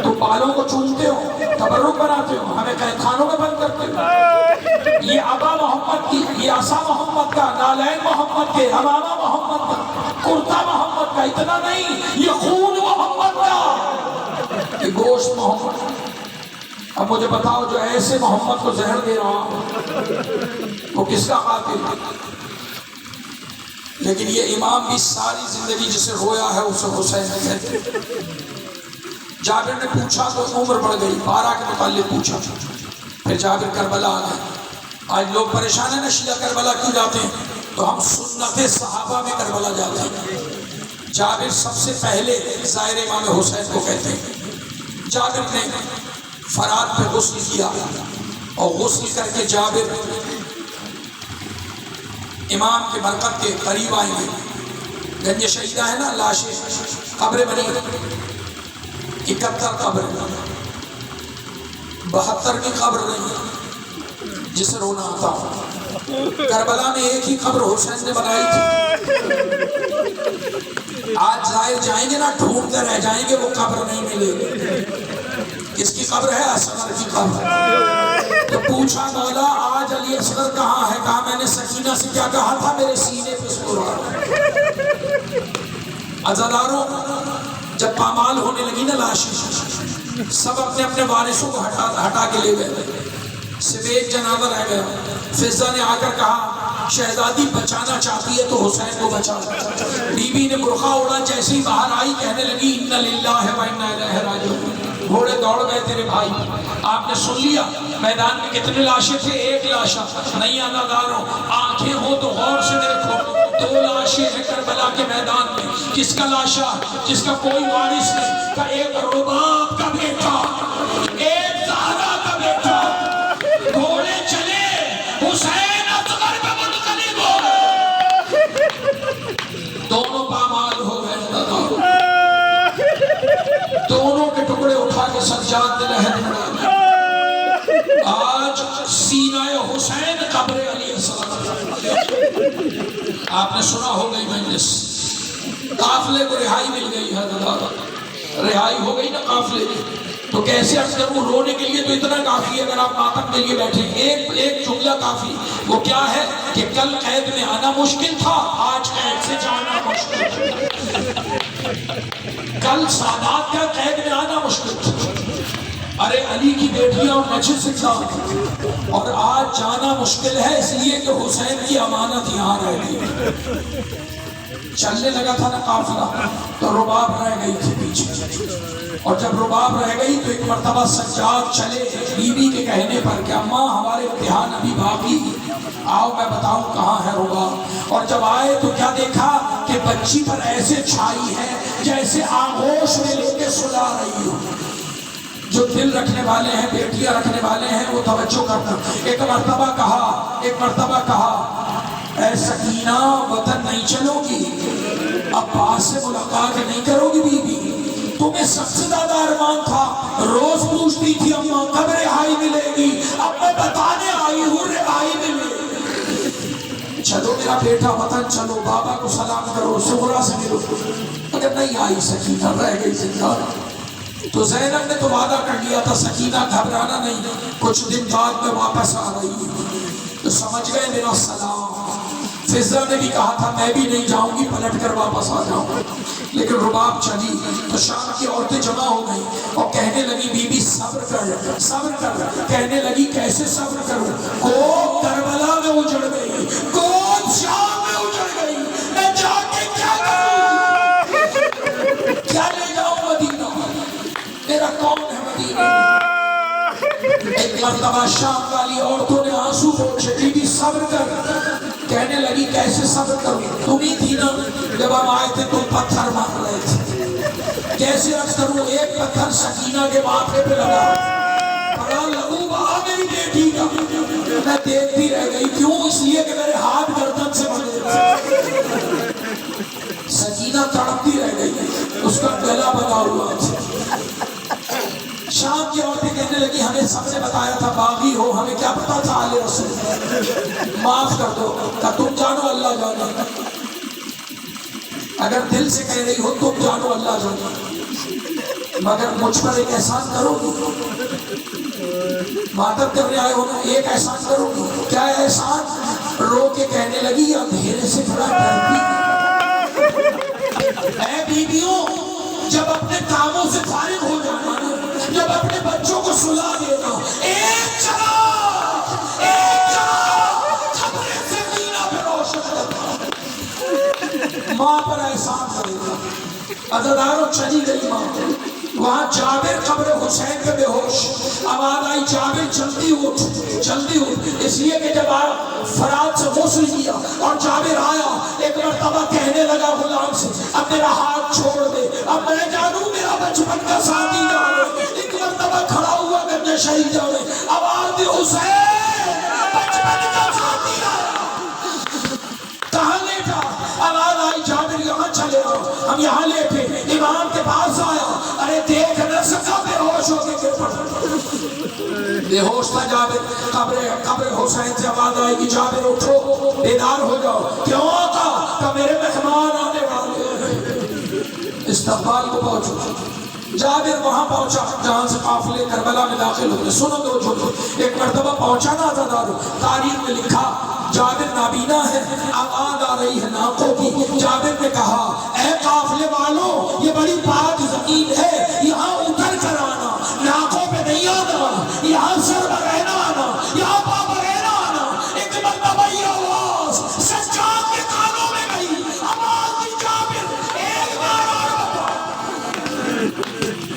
تو بالوں کو چومتے ہو, تبرک بناتے ہو, ہمیں قید خانوں میں بند کرتے ہو. یہ ابا محمد کی, یہ عصا محمد کا, نالین محمد کے, امامہ محمد کا, کرتا محمد کا, اتنا نہیں, یہ خون محمد کا, یہ گوشت محمد. اب مجھے بتاؤ جو ایسے محمد کو زہر دے رہا وہ کس کا قاتل؟ لیکن یہ امام بھی ساری زندگی جسے رویا ہے اسے حسین نے کہتے. جابر نے پوچھا تو عمر بڑھ گئی, 12 کے متعلق پوچھا. پھر جابر کربلا آ گئے. آج لوگ پریشان ہیں نا شیعہ کربلا کیوں جاتے ہیں, تو ہم سنت صحابہ میں کربلا جاتے ہیں. جابر سب سے پہلے زائر امام حسین کو کہتے ہیں. جابر نے فرات پہ غسل کیا اور غسل کر کے جابر امام کے مرکب کے قریب آئیں گے. گنج شہیدہ ہے نا, لاشیں, قبریں بنی, 71 قبر, 72 کی قبر نہیں جسے رونا آتا. کربلا میں ایک ہی قبر حسین نے بنائی تھی. آج ظاہر جائیں گے نا, ڈھونڈتے رہ جائیں گے, وہ قبر نہیں ملے گی. کس کی قبر ہے؟ اصغر کی قبر. تو پوچھا مولا آج علی اصغر کہاں ہے؟ کہا میں نے سکینہ سے کیا کہا تھا, میرے سینے پہ سو رہا. عزاداروں جب پامال ہونے لگی نا لاشیں, سب اپنے اپنے وارثوں کو ہٹا کے لے گئے. صرف ایک جنازہ رہ گیا. فضہ نے آ کر کہا شہزادی بچانا چاہتی ہے تو حسین کو بچا. بی بی نے برقع اڑا, جیسے ہی باہر آئی کہنے لگی انا للہ و انا الیہ راجعون. گھوڑے دوڑ گئے تیرے بھائی. آپ نے سن لیا میدان میں کتنے لاشیں تھے؟ ایک لاشا نہیں. آنا داروں آنکھیں ہو تو غور سے دیکھو, 2 لاشیں ہیں کربلا کے میدان میں. کس کا لاشا؟ جس کا کوئی وارث نہیں, کا ایک رباب کا بیٹا, ایک زہرا کا بیٹا. گھوڑے چلے, حسین اصغر پہ منقلب ہو گئے, دونوں پامال ہو گئے. دونوں کے ٹکڑے اٹھا کے سجاد نے لحد بنا. آج سینہ حسین قبر علی السلام. آپ نے سنا ہو گئی مجلس, قافلے کو رہائی مل گئی ہے, رہائی ہو گئی نا قافلے کی. تو کیسے عرض کروں, رونے کے لیے تو اتنا کافی ہے اگر آپ ماتم کے لیے بیٹھے. ایک جملہ کافی. وہ کیا ہے کہ کل قید میں آنا مشکل تھا, آج قید سے جانا مشکل. کل سادات کا قید میں آنا مشکل تھا, ارے علی کی بیٹیاں اور نچے سکھا, اور آج جانا مشکل ہے اس لیے کہ حسین کی امانت یہاں رہ گئی. چلنے لگا تھا نا قافلہ تو رباب رہ گئی تھی پیچھے, اور جب رباب رہ گئی تو ایک مرتبہ سجاد چلے بی بی کے کہنے پر کہ اماں ہمارے امتحان ابھی باقی, آؤ میں بتاؤں کہاں ہے رباب. اور جب آئے تو کیا دیکھا کہ بچی پر ایسے چھائی ہے جیسے آغوش میں لے کے سلا رہی ہو. جو دل رکھنے والے ہیں, بیٹیاں رکھنے والے ہیں, وہ توجہ کرنا. ایک مرتبہ کہا اے سکینہ وطن نہیں چلو گی, عباس سے ملاقات نہیں کرو گی بی بی, تمہیں سب سے زیادہ ارمان تھا, روز پوچھتی تھی اماں کب رہائی ملے گی, اب میں بتانے آئی ہوں رہائی ملے گی. چلو میرا بیٹا وطن چلو, بابا کو سلام کرو, سغرا سے ملو. مگر نہیں آئی سکینہ, رہ گئی زندہ. تو زینب نے تو وعدہ کر لیا تھا سکینہ گھبرانا نہیں, کچھ دن بعد میں واپس آ رہی ہے. تو سمجھ گئے میرا سلام. فضہ نے بھی کہا تھا میں بھی نہیں جاؤں گی, پلٹ کر واپس آ جاؤں گا. لیکن رباب چلی تو شام کی عورتیں جمع ہو گئی اور کہنے لگی بی بی صبر کر, صبر کر. کہنے لگی کیسے صبر کروں, کو کربلا میں اجڑ گئی, کو شام میں اجڑ گئی, میں جا کے کیا کروں, کیا لے جاؤں مدینہ, میرا کون ہے مدینہ. ایک مرتبہ شام والی عورتوں نے آنسو پوچھے, بی بی صبر کر. کہنے لگی کیسے صبر کروں, تم ہی تھی نا جب ہم آئے تھے تم پتھر مار رہے تھے, کیسے عرض کروں. ایک پتھر سکینہ کے ماتھے پہ لگا, بڑا لگو وہاں میری بیٹی کا. میں دیکھتی رہ گئی, کیوں, اس لیے کہ میرے ہاتھ گردن سے بندھے تھے. سکینہ تڑپتی رہ گئی, اس کا گلا بنا ہوا تھا. شام کی عورتیں کہنے لگی ہمیں سب نے بتایا تھا باغی ہو، ہمیں کیا پتا تھا آل رسول، معاف کر دو۔ کہ تم جانو اللہ جانے، اگر دل سے کہہ رہی ہو تم جانو اللہ جانے، مگر مجھ پر ایک احسان کرو گی، ماتم کرنے آئے ہو نا، ایک احسان کرو گی۔ کیا احسان؟ رو کے کہنے لگی اندھیرے سے بڑا ڈرتی اے بیویوں، جب اپنے کاموں سے فارغ ہو جانا، جب اپنے بچوں کو سلا دینا، ایک چراغ خبریں سے زینہ پہ روشن کرنا، ماں پر احسان کرے گا۔ عزاداروں چلی گئی ماں، وہاں جابر قبر حسین پہ بے ہوش، آواز آئی جابر جلدی اٹھ جلدی اٹھ، اس لیے کہ جب فرات سے غسل کیا اور جابر آیا، ایک مرتبہ کہنے لگا غلام سے اب میرا ہاتھ چھوڑ دے، اب میں جانوں میرا بچپن کا ساتھی جانے، ایک مرتبہ کھڑا ہوا گنجے شہید جانے، آواز دی حسین بچپن کا ساتھی آیا، کہاں لیٹا؟ آواز آئی جابر یہاں چلے آؤ، ہم یہاں لیٹے، امام کے پاس آیا، ارے دیکھ نہ سکا، بے ہوش ہو کے گر پڑا، بے ہوش تھا جابر۔ قبر حسین سے آواز آئے گی جابر اٹھو بیدار ہو جاؤ، کیوں آقا؟ کہ میرے مہمان آنے والے ہیں، استقبال کو پہنچو۔ جابر وہاں پہنچا جہاں سے قافلے کربلا میں داخل ہوئے۔ سنو دو چھوٹو، ایک مرتبہ پہنچا نا عزادارو، تاریخ میں لکھا جابر نابینا ہے، آواز آ رہی ہے ناقوں کی۔ جابر نے کہا اے قافلے والوں، یہ بڑی پاک زمین ہے، یہاں اتر کر آنا، ناقوں پہ نہیں آنا، یہاں سر بغینا آنا، یہاں پا بغینا آنا۔ ایک مرتبہ یہ آواز سجاد کے کانوں میں گئی، آواز دی جابر ایک بار اور بتا،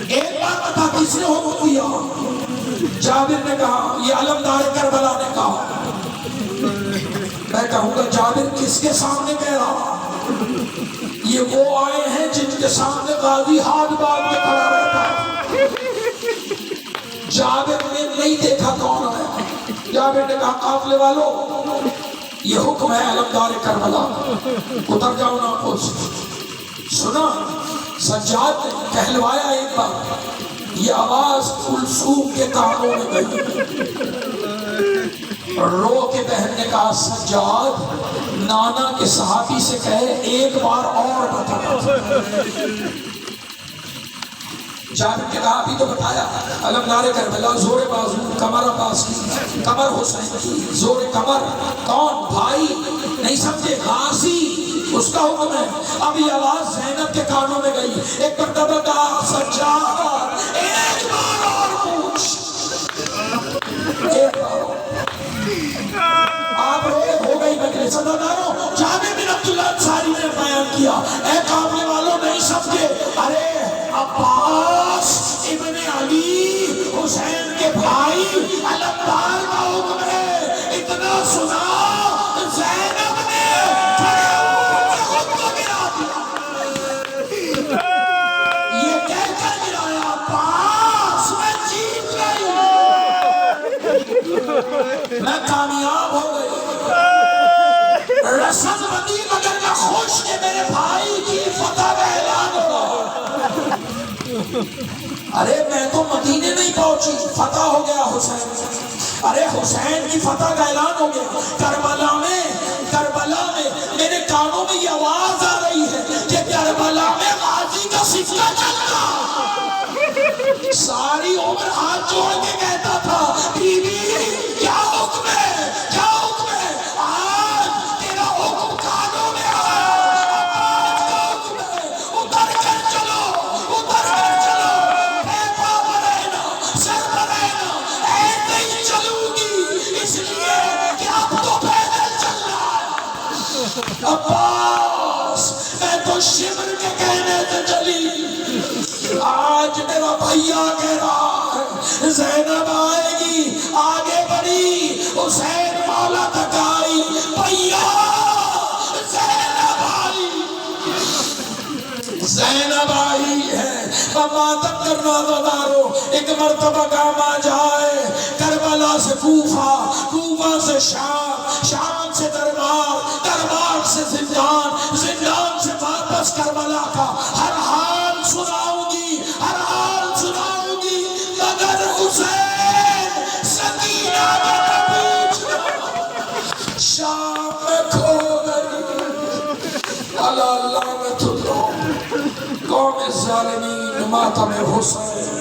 ایک بار بتا کس نے حکم دیا؟ جابر نے کہا یہ علمدار کربلا نے کہا۔ میں کہوں گا جابر کس کے سامنے کہہ رہا؟ یہ وہ آئے ہیں جن کے سامنے غازی ہاتھ باندھ کے کھڑا رہتا۔ جابر نے نہیں دیکھا کون آیا، جابر نے کہا قافلے والوں یہ حکم ہے علمدار کربلا، اتر جاؤ نا پوچھ۔ سنا سجاد نے کہلوایا ایک بار، یہ آواز کلثوم کے کانوں میں گئی، رو کے بہن نے کہا سجاد نانا کے صحابی سے کہے ایک بار اور بتا۔ جابر نے کہا ابھی تو بتایا، علمدار کربلا زور بازو کمر عباس کی، کمر حسین کی، زور کمر کون؟ بھائی نہیں سمجھے، غازی اس کا حکم ہے۔ اب یہ آواز زینب کے کانوں میں گئی، ایک مرتبہ کہا سجاد ایک بار اور پوچھ، ایک بار اور۔ آپ روئے ہو گئی مجلس۔ عزاداروں جابر بن عبداللہ انصاری نے بیان کیا، اے قافلے والوں نہیں سمجھے، ارے عباس ابن علی حسین کے بھائی علمدار کا حکم ہے، اتنا سنا زینب نے کھڑے اوپر خود کو گرا دیا، یہ کہہ کر گرایا عباس میں جیت گئی، میں کامیاب ہو گئی، رسد بندی مگر میں خوش کہ میرے بھائی کی فتح کا اعلان ہوا۔ ارے میں تو مدینے نہیں پہنچی، فتح ہو گیا حسین، ارے حسین کی فتح کا اعلان ہو گیا۔ کربلا میں میرے کانوں میں یہ آواز آ رہی ہے کہ کربلا میں غازی کا سکہ چل رہا۔ ساری عمر ہاتھ جوڑ کے کہتا تھا بیوی کیا حکم ہے، کیا حکم ہے، آج تیرا حکم کانوں میں آیا، آج کا حکم ہے اتر کر چلو، اتر کر چلو، پیپا بنائنا، سر بنائنا، ایسے ہی چلوں گی اس لیے کہ اب تو پیدل چل رہا ہے۔ عباس میں تو شمر کے کہنے سے چلی، آج میرا بھائیا کہہ رہا ہے زینب آئے گی، آگے بڑھی حسین مولا تک آئی، بھائیا زینب آئی، زینب آئی ہے، ماتم کرنا عزادارو۔ ایک مرتبہ کام آ جائے، کربلا سے کوفہ، کوفہ سے شام، شام سے دربار، دربار سے زندان، زندان سے واپس کربلا کا ہر حال سناؤں گی، ہر حال سناؤں گی، مگر اللہ لعنت اللہ قوم ظالمین ماتم حسین